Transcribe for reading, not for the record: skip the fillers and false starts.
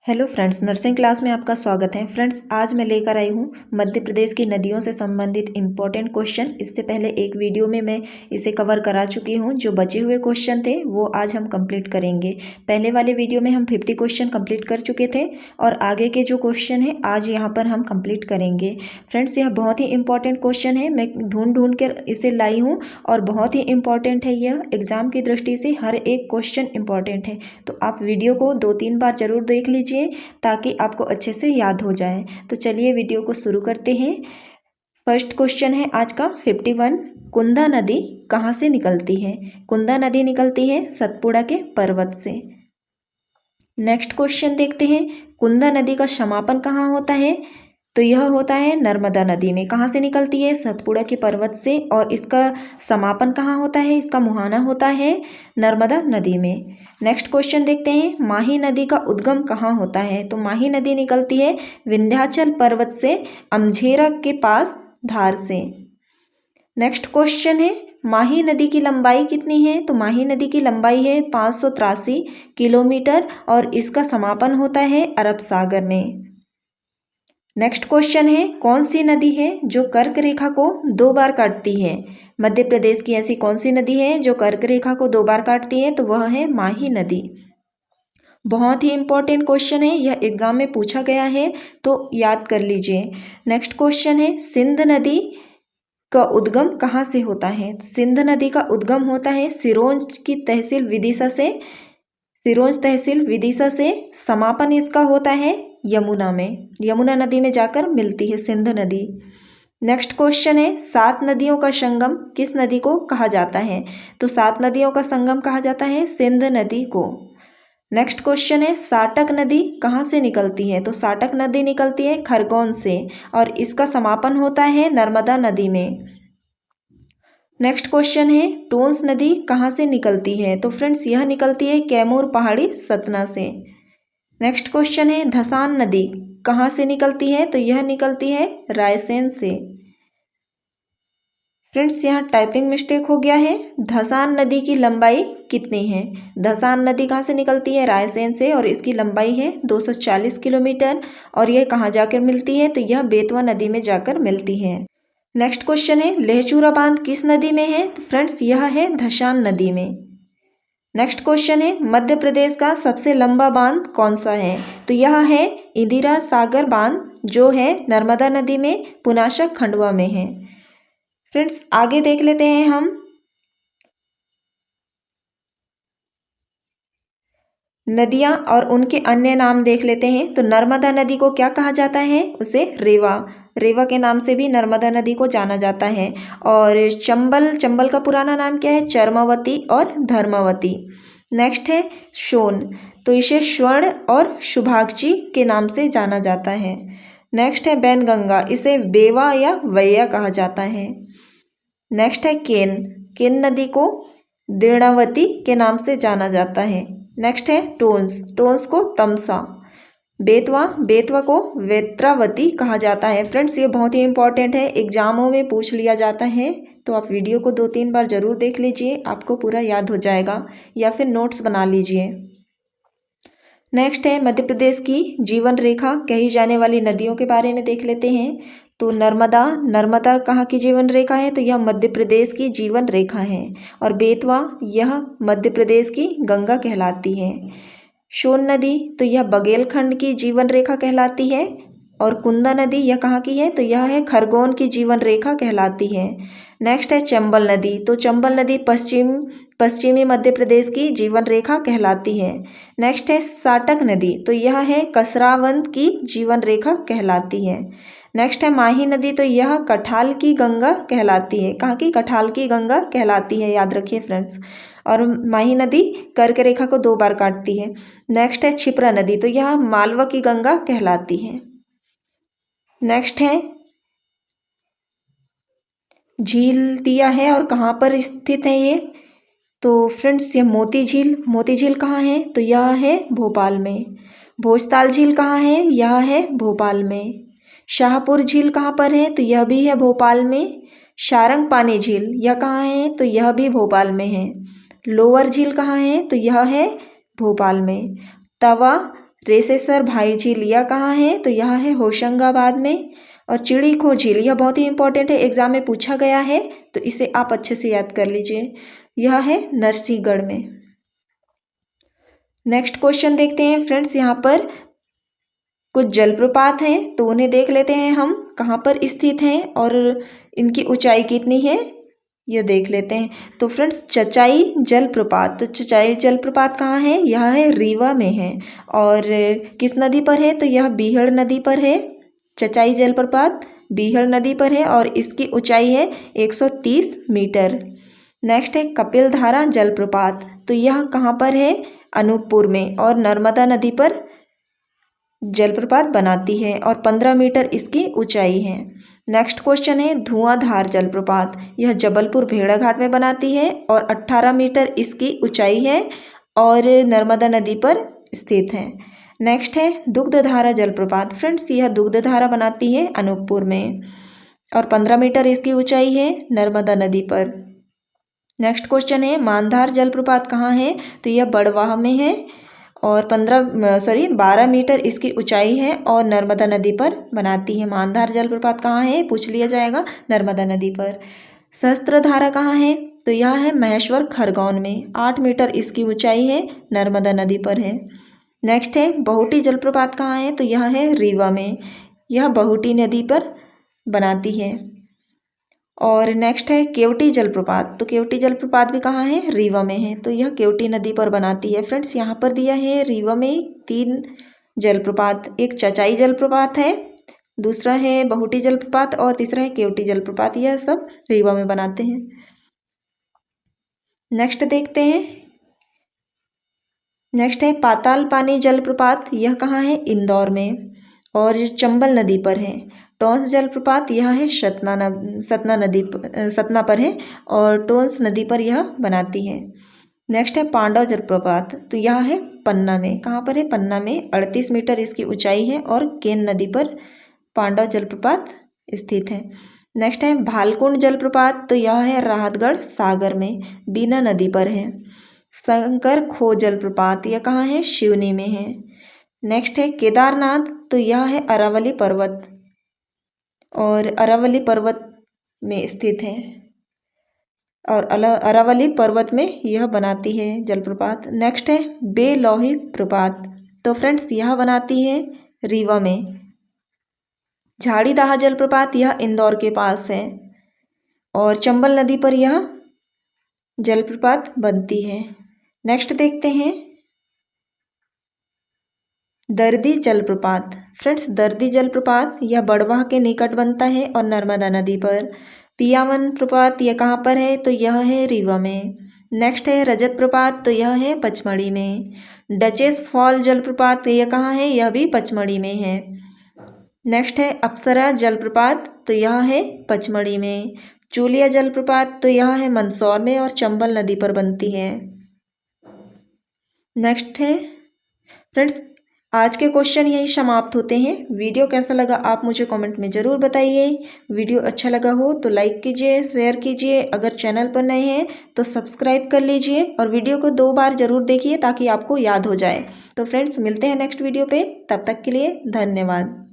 Hello friends, nursing class में आपका स्वागत है। फ्रेंड्स, आज मैं लेकर आई हूँ मध्य प्रदेश की नदियों से संबंधित इम्पोर्टेंट क्वेश्चन। इससे पहले एक वीडियो में मैं इसे कवर करा चुकी हूँ। जो बचे हुए क्वेश्चन थे वो आज हम कंप्लीट करेंगे। पहले वाले वीडियो में हम 50 क्वेश्चन कंप्लीट कर चुके थे और आगे के जो क्वेश्चन है आज यहाँ पर हम कंप्लीट करेंगे। फ्रेंड्स, यह बहुत ही इंपॉर्टेंट क्वेश्चन है। मैं ढूंढ कर इसे लाई हूँ और बहुत ही इंपॉर्टेंट है। यह एग्जाम की दृष्टि से हर एक क्वेश्चन इंपॉर्टेंट है, तो आप वीडियो को 2-3 बार जरूर देख लीजिए ताकि आपको अच्छे से याद हो जाए। तो चलिए वीडियो को शुरू करते हैं। फर्स्ट क्वेश्चन है आज का 51। कुंदा नदी कहाँ से निकलती है? कुंदा नदी निकलती है सतपुड़ा के पर्वत से। नेक्स्ट क्वेश्चन देखते हैं। कुंदा नदी का समापन कहाँ होता है? तो यह होता है नर्मदा नदी में। कहाँ से निकलती है? सतपुड़ा के पर्वत से। और इसका समापन कहाँ होता है? इसका मुहाना होता है नर्मदा नदी में। नेक्स्ट क्वेश्चन देखते हैं। माही नदी का उद्गम कहाँ होता है? तो माही नदी निकलती है विंध्याचल पर्वत से, अमझेरा के पास धार से। नेक्स्ट क्वेश्चन है। माही नदी की लंबाई कितनी है? तो माही नदी की लंबाई है 583 किलोमीटर और इसका समापन होता है अरब सागर में। नेक्स्ट क्वेश्चन है। कौन सी नदी है जो कर्क रेखा को 2 बार काटती है? मध्य प्रदेश की ऐसी कौन सी नदी है जो कर्क रेखा को 2 बार काटती है? तो वह है माही नदी। बहुत ही इंपॉर्टेंट क्वेश्चन है, यह एग्जाम में पूछा गया है तो याद कर लीजिए। नेक्स्ट क्वेश्चन है। सिंध नदी का उद्गम कहाँ से होता है? सिंध नदी का उद्गम होता है सिरोंज की तहसील विदिशा से। सिरोंज तहसील विदिशा से। समापन इसका होता है यमुना में। यमुना नदी में जाकर मिलती है सिंध नदी। नेक्स्ट क्वेश्चन है। 7 नदियों का संगम किस नदी को कहा जाता है? तो 7 नदियों का संगम कहा जाता है सिंध नदी को। नेक्स्ट क्वेश्चन है। साटक नदी कहाँ से निकलती है? तो साटक नदी निकलती है खरगोन से और इसका समापन होता है नर्मदा नदी में। नेक्स्ट क्वेश्चन है। टोंस नदी कहाँ से निकलती है? तो फ्रेंड्स यह निकलती है कैमूर पहाड़ी सतना से। नेक्स्ट क्वेश्चन है। धसान नदी कहाँ से निकलती है? तो यह निकलती है रायसेन से। फ्रेंड्स यहाँ टाइपिंग मिस्टेक हो गया है। धसान नदी की लंबाई कितनी है? धसान नदी कहाँ से निकलती है? रायसेन से और इसकी लंबाई है 240 किलोमीटर। और यह कहाँ जाकर मिलती है? तो यह बेतवा नदी में जाकर मिलती है। नेक्स्ट क्वेश्चन है। लहचूरा बांध किस नदी में है? तो फ्रेंड्स यह है धशान नदी में। नेक्स्ट क्वेश्चन है। मध्य प्रदेश का सबसे लंबा बांध कौन सा है? तो यह है इंदिरा सागर बांध जो है नर्मदा नदी में पुनाशक खंडवा में है। फ्रेंड्स आगे देख लेते हैं हम। नदियां और उनके अन्य नाम देख लेते हैं। तो नर्मदा नदी को क्या कहा जाता है? उसे रेवा। रेवा के नाम से भी नर्मदा नदी को जाना जाता है। और चंबल का पुराना नाम क्या है? चर्मावती और धर्मावती। नेक्स्ट है सोन, तो इसे स्वर्ण और शुभांगी के नाम से जाना जाता है। नेक्स्ट है बैनगंगा, इसे बेवा या वैया कहा जाता है। नेक्स्ट है केन नदी को दीर्णावती के नाम से जाना जाता है। नेक्स्ट है टोंस को तमसा। बेतवा को वेत्रावती कहा जाता है। फ्रेंड्स ये बहुत ही इंपॉर्टेंट है, एग्जामों में पूछ लिया जाता है, तो आप वीडियो को 2-3 बार जरूर देख लीजिए, आपको पूरा याद हो जाएगा या फिर नोट्स बना लीजिए। नेक्स्ट है मध्य प्रदेश की जीवन रेखा कही जाने वाली नदियों के बारे में देख लेते हैं। तो नर्मदा कहाँ की जीवन रेखा है? तो यह मध्य प्रदेश की जीवन रेखा है। और बेतवा यह मध्य प्रदेश की गंगा कहलाती है। सोन नदी तो यह बघेलखंड की जीवन रेखा कहलाती है। और कुंदा नदी यह कहाँ की है? तो यह है खरगोन की जीवन रेखा कहलाती है। नेक्स्ट है चंबल नदी, तो चंबल नदी पश्चिमी मध्य प्रदेश की जीवन रेखा कहलाती है। नेक्स्ट है साटक नदी, तो यह है कसरावंत की जीवन रेखा कहलाती है। नेक्स्ट है माही नदी, तो यह कठाल की गंगा कहलाती है। कहाँ की? कठाल की गंगा कहलाती है, याद रखिए फ्रेंड्स। और माही नदी कर्क रेखा को 2 बार काटती है। नेक्स्ट है क्षिप्रा नदी, तो यह मालवा की गंगा कहलाती है। नेक्स्ट है झील दिया है और कहाँ पर स्थित है ये? तो फ्रेंड्स ये मोती झील कहाँ है? तो यह है भोपाल में। भोजताल झील कहाँ है? यह है भोपाल में। शाहपुर झील कहाँ पर है? तो यह भी है भोपाल में। सारंगपानी झील यह कहाँ है? तो यह भी भोपाल में है। लोअर झील कहाँ है? तो यह है भोपाल में। तवा रेसेसर भाई झील यह कहाँ है? तो यह है होशंगाबाद में। और चिड़ी खो झील यह बहुत ही इंपॉर्टेंट है, एग्जाम में पूछा गया है, तो इसे आप अच्छे से याद कर लीजिए। यह है नरसिंहगढ़ में। नेक्स्ट क्वेश्चन देखते हैं फ्रेंड्स। यहाँ पर कुछ जलप्रपात हैं, तो उन्हें देख लेते हैं हम कहाँ पर स्थित हैं और इनकी ऊंचाई कितनी है, यह देख लेते हैं। तो फ्रेंड्स चचाई जलप्रपात, तो चचाई जलप्रपात कहाँ है? यह है रीवा में है। और किस नदी पर है? तो यह बीहड़ नदी पर है। चचाई जलप्रपात बीहड़ नदी पर है और इसकी ऊंचाई है 130 मीटर। नेक्स्ट है कपिलधारा जलप्रपात, तो यह कहाँ पर है? अनूपपुर में और नर्मदा नदी पर जलप्रपात बनाती है और 15 मीटर इसकी ऊंचाई है। नेक्स्ट क्वेश्चन है धुआंधार जलप्रपात, यह जबलपुर भेड़ाघाट में बनाती है और 18 मीटर इसकी ऊंचाई है और नर्मदा नदी पर स्थित है। नेक्स्ट है दुग्धधारा जलप्रपात, फ्रेंड्स यह दुग्धधारा बनाती है अनूपपुर में और 15 मीटर इसकी ऊंचाई है नर्मदा नदी पर। नेक्स्ट क्वेश्चन है मानधार जलप्रपात कहाँ है? तो यह बड़वाह में है और 12 मीटर इसकी ऊंचाई है और नर्मदा नदी पर बनाती है। मानधार जलप्रपात कहाँ है? पूछ लिया जाएगा, नर्मदा नदी पर। सहस्त्रधारा कहाँ है? तो यह है महेश्वर खरगोन में, 8 मीटर इसकी ऊंचाई है, नर्मदा नदी पर है। नेक्स्ट है बहुटी जलप्रपात कहाँ है? तो यह है रीवा में, यह बहुटी नदी पर बनाती है। और नेक्स्ट है केवटी जलप्रपात, तो केवटी जलप्रपात भी कहाँ है? रीवा में है, तो यह केवटी नदी पर बनाती है। फ्रेंड्स यहाँ पर दिया है रीवा में 3 जलप्रपात, एक चचाई जलप्रपात है, दूसरा है बहुटी जलप्रपात और तीसरा है केवटी जलप्रपात, यह सब रीवा में बनाते हैं। नेक्स्ट देखते हैं। नेक्स्ट है पाताल पानी जलप्रपात, यह कहाँ है? इंदौर में और चंबल नदी पर है। टोंस जलप्रपात यह है सतना पर है और टोंस नदी पर यह बनाती है। नेक्स्ट है पांडव जलप्रपात, तो यह है पन्ना में, कहाँ पर है? पन्ना में, 38 मीटर इसकी ऊंचाई है और केन नदी पर पांडव जलप्रपात स्थित है। नेक्स्ट है भालकुंड जलप्रपात, तो यह है राहतगढ़ सागर में, बीना नदी पर है। शंकर खो जलप्रपात यह कहाँ है? शिवनी में है। नेक्स्ट है केदारनाथ, तो यह है अरावली पर्वत और अरावली पर्वत में स्थित है और अरावली पर्वत में यह बनाती है जलप्रपात। नेक्स्ट है बेलौही प्रपात, तो फ्रेंड्स यह बनाती है रीवा में। झाड़ीदाह जलप्रपात यह इंदौर के पास है और चंबल नदी पर यह जलप्रपात बनती है। नेक्स्ट देखते हैं दर्दी जलप्रपात, फ्रेंड्स दर्दी जलप्रपात यह बड़वाह के निकट बनता है और नर्मदा नदी पर। पियावन प्रपात यह कहाँ पर है? तो यह है रीवा में। नेक्स्ट है रजत प्रपात, तो यह है पचमढ़ी में। डचेस फॉल जलप्रपात यह कहाँ है? यह भी पचमढ़ी में है। नेक्स्ट है अप्सरा जलप्रपात, तो यह है पचमढ़ी में। चूलिया जलप्रपात, तो यह है मंदसौर में और चंबल नदी पर बनती है। नेक्स्ट है फ्रेंड्स आज के क्वेश्चन यही समाप्त होते हैं। वीडियो कैसा लगा आप मुझे कमेंट में ज़रूर बताइए। वीडियो अच्छा लगा हो तो लाइक कीजिए, शेयर कीजिए, अगर चैनल पर नए हैं तो सब्सक्राइब कर लीजिए और वीडियो को 2 बार ज़रूर देखिए ताकि आपको याद हो जाए। तो फ्रेंड्स मिलते हैं नेक्स्ट वीडियो पे, तब तक के लिए धन्यवाद।